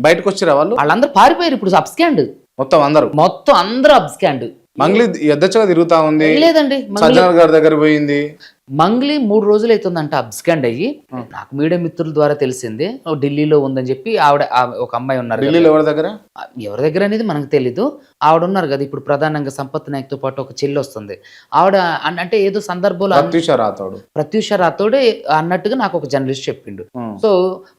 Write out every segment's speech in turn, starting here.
బయటకు వచ్చిరా వాళ్ళు? వాళ్ళందరూ పారిపోయారు ఇప్పుడు అబ్స్కాండ్. మొత్తం అందరూ అబ్స్కాండ్. మంగ్లీ యథేచ్ఛగా తిరుగుతా ఉంది. లేదండి, సజ్జన గారి దగ్గర పోయింది. మంగ్లీ 3 రోజులు అవుతుందంట అబ్స్కాండ్ అయ్యి. నాకు మీడియా మిత్రుల ద్వారా తెలిసింది ఢిల్లీలో ఉందని చెప్పి. ఆవిడ ఒక అమ్మాయి ఉన్నారు ఢిల్లీలో ఎవరి దగ్గర అనేది మనకు తెలీదు. ఆవిడ ఉన్నారు కదా ఇప్పుడు ప్రధానంగా సంపత్ నాయక్ తో పాటు ఒక చెల్లి వస్తుంది. ఆవిడ అంటే ఏదో సందర్భంలో ప్రత్యూష రాథోడ్ అన్నట్టుగా నాకు ఒక జర్నలిస్ట్ చెప్పిండు. సో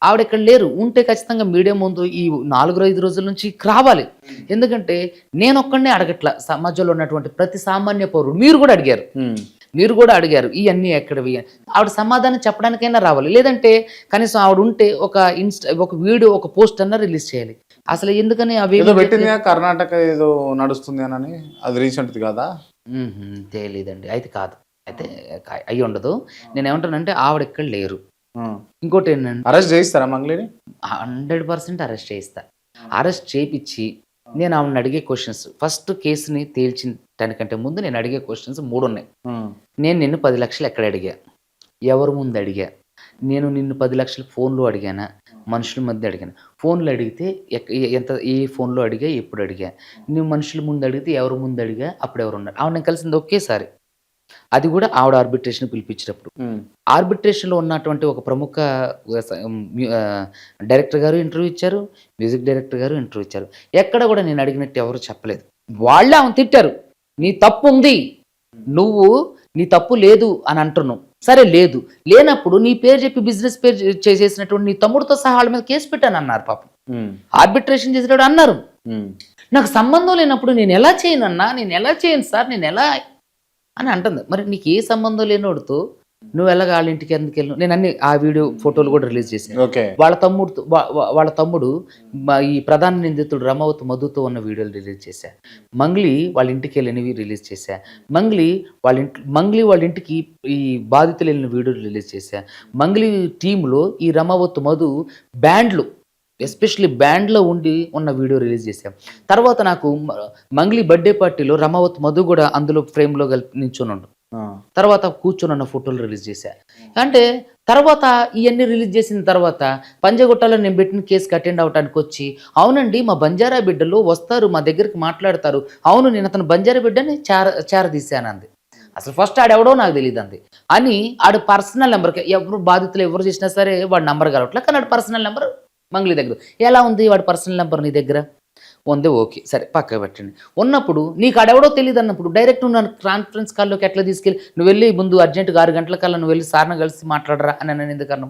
ఆవిడ ఇక్కడ లేరు. ఉంటే ఖచ్చితంగా మీడియా ముందు ఈ 4-5 రోజుల నుంచి రావాలి. ఎందుకంటే నేను ఒక్కడనే అడగట్ల, సమాజంలో ఉన్నటువంటి ప్రతి సామాన్య పౌరుడు మీరు కూడా అడిగారు ఇవన్నీ ఎక్కడవి. ఆవిడ సమాధానం చెప్పడానికైనా రావాలి. లేదంటే కనీసం ఆవిడ ఉంటే ఒక వీడియో, ఒక పోస్ట్ అన్నా రిలీజ్ చేయాలి. అసలు ఎందుకని అవి కర్ణాటక ఏదో నడుస్తుంది అని, అది రీసెంట్ కదా? తెలీదండి. అయితే కాదు, అయితే అయ్యి ఉండదు. నేను ఏమంటానంటే ఆవిడ ఇక్కడ లేరు. ఇంకోటి ఏంటంటే అరెస్ట్ చేయిస్తారా మంగ్లీని? 100% అరెస్ట్ చేయిస్తా. అరెస్ట్ చేయించి నేను ఆవిడని అడిగే క్వశ్చన్స్, ఫస్ట్ కేసుని తేల్చడానికంటే ముందు నేను అడిగే క్వశ్చన్స్ 3 ఉన్నాయి. నేను నిన్ను 10 లక్షలు ఎక్కడ అడిగా, ఎవరి ముందు అడిగా, నేను నిన్ను 10 లక్షలు ఫోన్లో అడిగానా, మనుషుల మధ్య అడిగాను. ఫోన్లో అడిగితే ఏ ఫోన్లో అడిగా, ఎప్పుడు అడిగా, నువ్వు మనుషుల ముందు అడిగితే ఎవరి ముందు అడిగా, అప్పుడు ఎవరు ఉన్నారు. ఆవిడ నేను కలిసింది ఒకేసారి, అది కూడా ఆవిడ ఆర్బిట్రేషన్ పిలిపించినప్పుడు. ఆర్బిట్రేషన్లో ఉన్నటువంటి ఒక ప్రముఖ డైరెక్టర్ గారు ఇంటర్వ్యూ ఇచ్చారు, మ్యూజిక్ డైరెక్టర్ గారు ఇంటర్వ్యూ ఇచ్చారు. ఎక్కడ కూడా నేను అడిగినట్టు ఎవరు చెప్పలేదు. వాళ్ళే ఆమె తిట్టారు, నీ తప్పు ఉంది, నీ తప్పు లేదు అని అంటున్నావు. సరే లేదు, లేనప్పుడు నీ పేరు చెప్పి బిజినెస్ పేరు చేసేసినటువంటి నీ తమ్ముడితో సహా వాళ్ళ మీద కేసు పెట్టాను అన్నారు. పాపం ఆర్బిట్రేషన్ చేసేటప్పుడు అన్నారు, నాకు సంబంధం లేనప్పుడు నేను ఎలా చేయను సార్, నేను ఎలా అని అంటుంది. మరి నీకు ఏ సంబంధం లేనోడుతో నువ్వు ఎలాగ వాళ్ళ ఇంటికి ఎందుకు వెళ్ళను? నేను అన్ని ఆ వీడియో ఫోటోలు కూడా రిలీజ్ చేశాను. వాళ్ళ తమ్ముడు ఈ ప్రధాన నిందితుడు రమావత్ మధుతో ఉన్న వీడియోలు రిలీజ్ చేశా. మంగ్లీ వాళ్ళ ఇంటికి వెళ్ళినవి రిలీజ్ చేశా. మంగ్లీ వాళ్ళ ఇంటికి ఈ బాధితులు వెళ్ళిన వీడియోలు రిలీజ్ చేశా. మంగ్లీ టీంలో ఈ రమావత్ మధు ఎస్పెషల్లీ బ్యాండ్లో ఉన్న వీడియో రిలీజ్ చేశాం. తర్వాత నాకు మంగ్లీ బర్త్డే పార్టీలో రమావత్ మధు కూడా అందులో ఫ్రేమ్లో నించున్నాడు. తర్వాత కూర్చొని ఉన్న ఫోటోలు రిలీజ్ చేశా. అంటే తర్వాత ఇవన్నీ రిలీజ్ చేసిన తర్వాత పంజగుట్టలో నేను పెట్టిన కేసుకి అటెండ్ అవడానికి వచ్చి, అవునండి మా బంజారా బిడ్డలు వస్తారు, మా దగ్గరికి మాట్లాడతారు, అవును నేను అతను బంజారా బిడ్డని చేరదీశానంది. అసలు ఫస్ట్ ఆడెవడో నాకు తెలియదు అంది అని ఆడు పర్సనల్ నెంబర్కి ఎవరు బాధితులు ఎవరు చేసినా సరే వాడు నెంబర్ కలవట్లే. కానీ ఆడు పర్సనల్ నెంబర్ మంగ్లీ దగ్గర ఎలా ఉంది, వాడి పర్సనల్ నెంబర్ నీ దగ్గర ఉంది, ఓకే సరే పక్క పెట్టండి. ఉన్నప్పుడు నీకు ఆడెవడో తెలియదు అన్నప్పుడు డైరెక్ట్ నువ్వు నన్ను కాన్ఫరెన్స్ కాల్లోకి ఎట్లా తీసుకెళ్ళి, నువ్వు వెళ్ళి ముందు అర్జెంటుగా 6 గంటల కల్లా నువ్వు వెళ్ళి సార్ని కలిసి మాట్లాడరా అని నేను ఎందుకన్నా.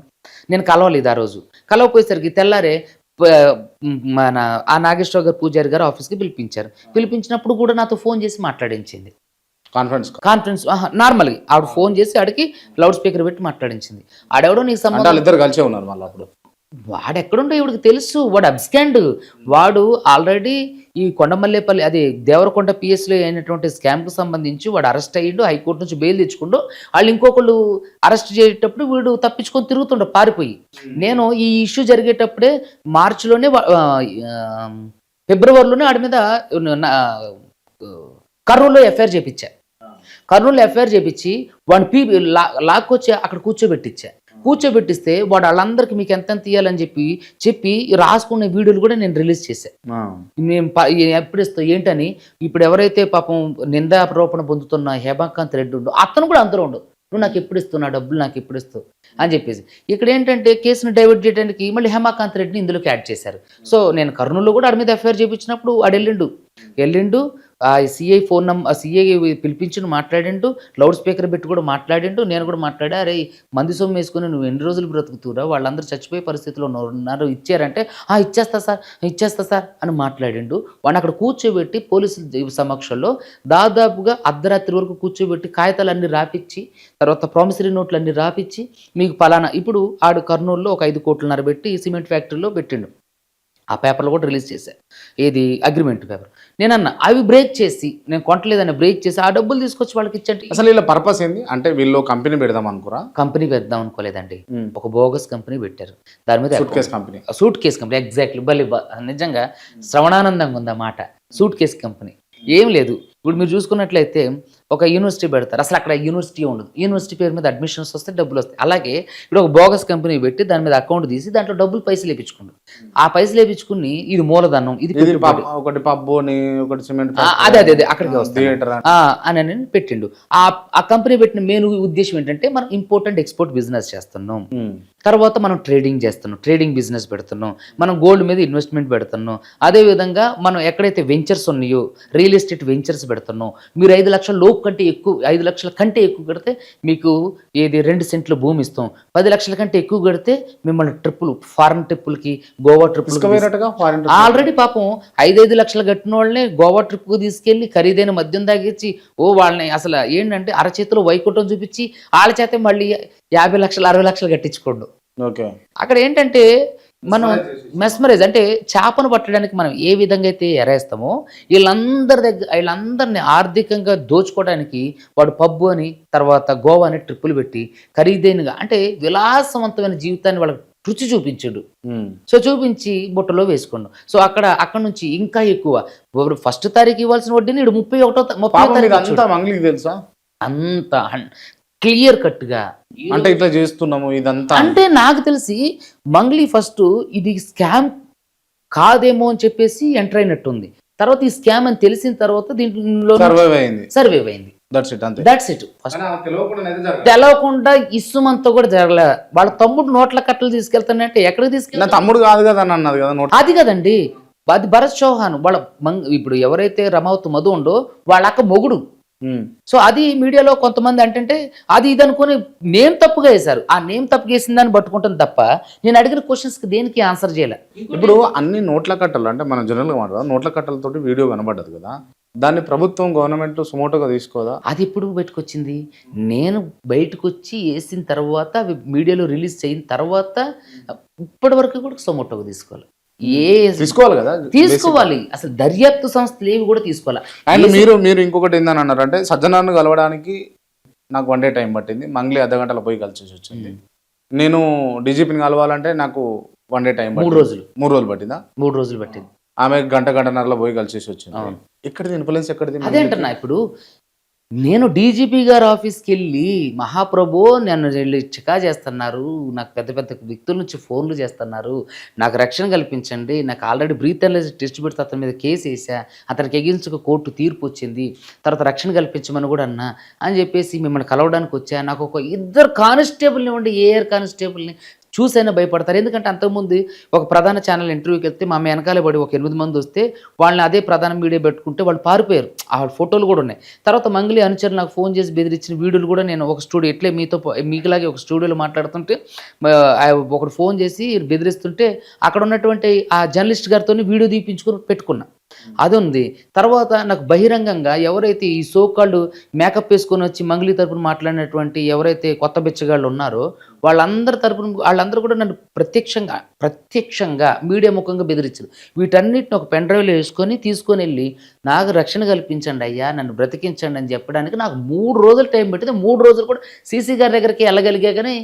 నేను కలవలేదు ఆ రోజు. కలవపోయేసరికి తెల్లారే ఆ నాగేశ్వర గారు పూజారి గారు ఆఫీస్కి పిలిపించినప్పుడు కూడా నాతో ఫోన్ చేసి మాట్లాడించింది. కాన్ఫరెన్స్ నార్మల్గా ఆవిడ ఫోన్ చేసి ఆడికి లౌడ్ స్పీకర్ పెట్టి మాట్లాడించింది. ఆడెవడో నీకు సంబంధం, వాడు ఎక్కడుండో ఇవిడికి తెలుసు, వాడు అబ్స్కాండ్. వాడు ఆల్రెడీ ఈ కొండమల్లేపల్లి అది దేవరకొండ పిఎస్లో అయినటువంటి స్కామ్కు సంబంధించి వాడు అరెస్ట్ అయ్యిండు, హైకోర్టు నుంచి బెయిల్ తెచ్చుకుంటూ వాళ్ళు ఇంకొకళ్ళు అరెస్ట్ చేసేటప్పుడు వీడు తప్పించుకొని తిరుగుతుండ పారిపోయి. నేను ఈ ఇష్యూ జరిగేటప్పుడే మార్చిలోనే ఫిబ్రవరిలోనే వాడి మీద కర్నూలులో ఎఫ్ఐఆర్ చేపించి వాడిని లాక్కొచ్చి అక్కడ కూర్చోబెట్టిస్తే వాడు వాళ్ళందరికీ మీకు ఎంత తీయాలని చెప్పి రాసుకునే వీడియోలు కూడా నేను రిలీజ్ చేశాను. మేము ఎప్పుడు ఇస్తాం ఏంటని ఇప్పుడు ఎవరైతే పాపం నిందారోపణ పొందుతున్న హేమాకాంత్ రెడ్డి ఉండో అతను కూడా అందరూ ఉండవు, నువ్వు నాకు ఎప్పుడు ఇస్తావు, నా డబ్బులు నాకు ఎప్పుడు ఇస్తావు అని చెప్పేసి. ఇక్కడ ఏంటంటే కేసును డైవర్ట్ చేయడానికి మళ్ళీ హేమాకాంత్ రెడ్డిని ఇందులోకి యాడ్ చేశారు. సో నేను కర్నూలులో కూడా ఆడి మీద ఎఫ్ఐఆర్ చేయించినప్పుడు వాడు వెళ్ళిండు ఆ సిఐ సిఐ పిలిపించి మాట్లాడిండు, లౌడ్ స్పీకర్ పెట్టి కూడా మాట్లాడిండు. నేను కూడా మాట్లాడా, అరే మంది సొమ్ము వేసుకుని నువ్వు ఎన్ని రోజులు బ్రతుకుతురా, వాళ్ళందరూ చచ్చిపోయే పరిస్థితిలో ఉన్నారు, ఇచ్చారంటే ఇచ్చేస్తా సార్ అని మాట్లాడిండు. వాడిని అక్కడ కూర్చోబెట్టి పోలీసుల సమక్షంలో దాదాపుగా అర్ధరాత్రి వరకు కూర్చోబెట్టి కాగితాలన్నీ రాపిచ్చి, తర్వాత ప్రామిసరీ నోట్లు అన్ని రాపిచ్చి, మీకు పలానా ఇప్పుడు ఆడు కర్నూలులో ఒక 5 కోట్లన్నర పెట్టి సిమెంట్ ఫ్యాక్టరీలో పెట్టిండు. ఆ పేపర్లు కూడా రిలీజ్ చేశారు, ఏది అగ్రిమెంట్ పేపర్. నేనన్నా అవి బ్రేక్ చేసి, నేను కొంటలేదని బ్రేక్ చేసి ఆ డబ్బులు తీసుకొచ్చి వాళ్ళకి ఇచ్చండి. అసలు వీళ్ళ పర్పస్ ఏంది అంటే వీళ్ళు కంపెనీ పెడదాం అనుకోరా? కంపెనీ పెడదాం అనుకోలేదండి, ఒక బోగస్ కంపెనీ పెట్టారు. దాని మీద సూట్ కేస్ కంపెనీ ఎగ్జాక్ట్లీ నిజంగా శ్రవణానందంగా ఉంది ఆ మాట. సూట్ కేస్ కంపెనీ ఏం లేదు. ఇప్పుడు మీరు చూసుకున్నట్లయితే ఒక యూనివర్సిటీ పెడతారు, అసలు అక్కడ యూనివర్సిటీ ఉండదు, యూనివర్సిటీ పేరు మీద అడ్మిషన్స్ వస్తే డబ్బులు వస్తాయి. అలాగే ఇప్పుడు ఒక బోగస్ కంపెనీ పెట్టి దాని మీద అకౌంట్ తీసి దాంట్లో డబ్బులు పైసలు వేయించుకుంటారు. ఆ పైసలు వేయించుకుని ఇది మూలధనం, ఇది ఇది పెట్టుబడి. ఒకటి పబ్బు అని, ఒకటి సిమెంట్ అదే అక్కడికి వస్తాయి థియేటర్ అని పెట్టిండు. ఆ కంపెనీ పెట్టిన మెయిన్ ఉద్దేశం ఏంటంటే మనం ఇంపోర్ట్ అండ్ ఎక్స్పోర్ట్ బిజినెస్ చేస్తున్నాం, తర్వాత మనం ట్రేడింగ్ చేస్తున్నాం, ట్రేడింగ్ బిజినెస్ పెడుతున్నాం, మనం గోల్డ్ మీద ఇన్వెస్ట్మెంట్ పెడుతున్నాం. అదేవిధంగా మనం ఎక్కడైతే వెంచర్స్ ఉన్నాయో రియల్ ఎస్టేట్ వెంచర్స్ పెడుతున్నాం. మీరు 5 లక్షల లోపు కంటే ఎక్కువ, 5 లక్షల కంటే ఎక్కువ కడితే మీకు ఏది 2 సెంట్లు భూమి ఇస్తాం. 10 లక్షల కంటే ఎక్కువ కడితే మిమ్మల్ని ట్రిప్పులు, ఫారెన్ ట్రిప్పులకి, గోవా ట్రిప్పులు. ఆల్రెడీ పాపం 5 లక్షలు కట్టిన వాళ్ళని గోవా ట్రిప్కు తీసుకెళ్లి ఖరీదైన మద్యం తాగించి వాళ్ళని అసలు ఏంటంటే అరచేతిలో వైకుంఠం చూపించి వాళ్ళ చేతే మళ్ళీ 50 లక్షలు 60 లక్షలు కట్టించుకోండు. అక్కడ ఏంటంటే మనం మెస్మరైజ్ అంటే చేపను పట్టడానికి మనం ఏ విధంగా అయితే ఎరేస్తామో వీళ్ళందరిని ఆర్థికంగా దోచుకోవడానికి వాడు పబ్బు అని, తర్వాత గోవా అని ట్రిప్పులు పెట్టి ఖరీదైనగా అంటే విలాసవంతమైన జీవితాన్ని వాళ్ళకి రుచి చూపించాడు. సో చూపించి బుట్టలో వేసుకోండు. సో అక్కడ నుంచి ఇంకా ఎక్కువ ఫస్ట్ తారీఖు ఇవ్వాల్సిన వడ్డీని 31వ మంగ్లీకి తెలుసా అంత క్లియర్ కట్ గా అంటే ఇట్లా చేస్తున్నాము ఇదంతా అంటే నాకు తెలిసి మంగ్లీ ఫస్ట్ ఇది స్కామ్ కాదేమో అని చెప్పేసి ఎంటర్ అయినట్టుంది. తర్వాత ఈ స్కామ్ అని తెలిసిన తర్వాత దీంట్లో సర్వైవ్ అయింది. That's it. ఫస్ట్ తెలవకుండా ఇసుమంతా కూడా జరగలే. వాళ్ళ తమ్ముడు నోట్ల కట్టలు తీసుకెళ్తానంటే ఎక్కడికి తీసుకెళ్ళి తమ్ముడు కాదు కదా అని అన్నది కదా. అది కదండి, అది భరత్ చౌహాన్ వాళ్ళ ఇప్పుడు ఎవరైతే రమావత్ మధు ఉండో వాళ్ళ అక్క మొగుడు. సో అది మీడియాలో కొంతమంది అంటే అది ఇది అనుకుని నేమ్ తప్పుగా వేశారు. ఆ నేమ్ తప్పుగా వేసిన దాన్ని పట్టుకుంటాను తప్ప నేను అడిగిన క్వశ్చన్స్ కి దేనికి ఆన్సర్ చేయలే. ఇప్పుడు అన్ని నోట్ల కట్టలు అంటే మనం జనరల్ గా మాట్లాడదాం, నోట్ల కట్టలతోటి వీడియో కనబడ్డది కదా, దాన్ని ప్రభుత్వం గవర్నమెంట్ సుమోటోగా తీసుకోదా? అది ఎప్పుడు బయటకు వచ్చింది? నేను బయటకు వచ్చి వేసిన తర్వాత మీడియాలో రిలీజ్ అయిన తర్వాత ఇప్పటి వరకు కూడా సుమోటోగా తీసుకోవాలి. తీసుకోవాలి కదా, తీసుకోవాలి. అసలు దర్యాప్తు సంస్థలు ఏవి కూడా తీసుకోవాలి. అండ్ మీరు ఇంకొకటి ఏందని అన్నారు అంటే సజ్జనాన్ని కలవడానికి నాకు 1 డే టైం పట్టింది, మంగ్లీ అర్ధ గంటలో పోయి కలిసి వచ్చింది. నేను డీజీపీని కలవాలంటే నాకు 1 డే టైం 3 రోజులు పట్టిందా? 3 రోజులు పట్టింది. ఆమె గంటన్నరలో పోయి కలిసి వచ్చింది. ఎక్కడిది ఇన్ఫ్లుయెన్స్ ఎక్కడిది? అదే అంటున్నా. ఇప్పుడు నేను డీజీపీ గారి ఆఫీస్కి వెళ్ళి మహాప్రభు నన్ను వెళ్ళి చికా చేస్తున్నారు, నాకు పెద్ద పెద్ద వ్యక్తుల నుంచి ఫోన్లు చేస్తున్నారు, నాకు రక్షణ కల్పించండి, నాకు ఆల్రెడీ బ్రీత్ అనలైజ్ టెస్ట్ పెడితే అతని మీద కేసు వేసా, అతనికి ఎగించుకు కోర్టు తీర్పు వచ్చింది, తర్వాత రక్షణ కల్పించమని కూడా అన్నా అని చెప్పేసి మిమ్మల్ని కలవడానికి వచ్చా. నాకు ఒక 2 కానిస్టేబుల్ని ఉండి ఏఆర్ కానిస్టేబుల్ని చూసైనా భయపడతారు. ఎందుకంటే అంతకుముందు ఒక ప్రధాన ఛానల్ ఇంటర్వ్యూకి వెళ్తే మా వెనకాల పడి ఒక 8 మంది వస్తే వాళ్ళని అదే ప్రధాన మీడియా పెట్టుకుంటే వాళ్ళు పారిపోయారు. ఆ ఫోటోలు కూడా ఉన్నాయి. తర్వాత మంగ్లీ అనుచరులు నాకు ఫోన్ చేసి బెదిరించిన వీడియోలు కూడా నేను ఒక స్టూడియో ఎట్లే మీకులాగే ఒక స్టూడియోలో మాట్లాడుతుంటే ఒకడు ఫోన్ చేసి బెదిరిస్తుంటే అక్కడ ఉన్నటువంటి ఆ జర్నలిస్ట్ గారితో వీడియో తీపించుకుని పెట్టుకున్నా. అది ఉంది. తర్వాత నాకు బహిరంగంగా ఎవరైతే ఈ సోకాళ్ళు మేకప్ వేసుకొని వచ్చి మంగ్లీ తరపున మాట్లాడినటువంటి ఎవరైతే కొత్త బిచ్చగాళ్ళు ఉన్నారో వాళ్ళందరూ కూడా నన్ను ప్రత్యక్షంగా మీడియా ముఖంగా బెదిరించారు. వీటన్నిటిని ఒక పెన్ డ్రైవ్లో తీసుకొని వెళ్ళి నాకు రక్షణ కల్పించండి అయ్యా, నన్ను బ్రతికించండి అని చెప్పడానికి నాకు 3 రోజులు టైం పెట్టింది. 3 రోజులు కూడా సీసీ గారి దగ్గరికి వెళ్ళగలిగా కానీ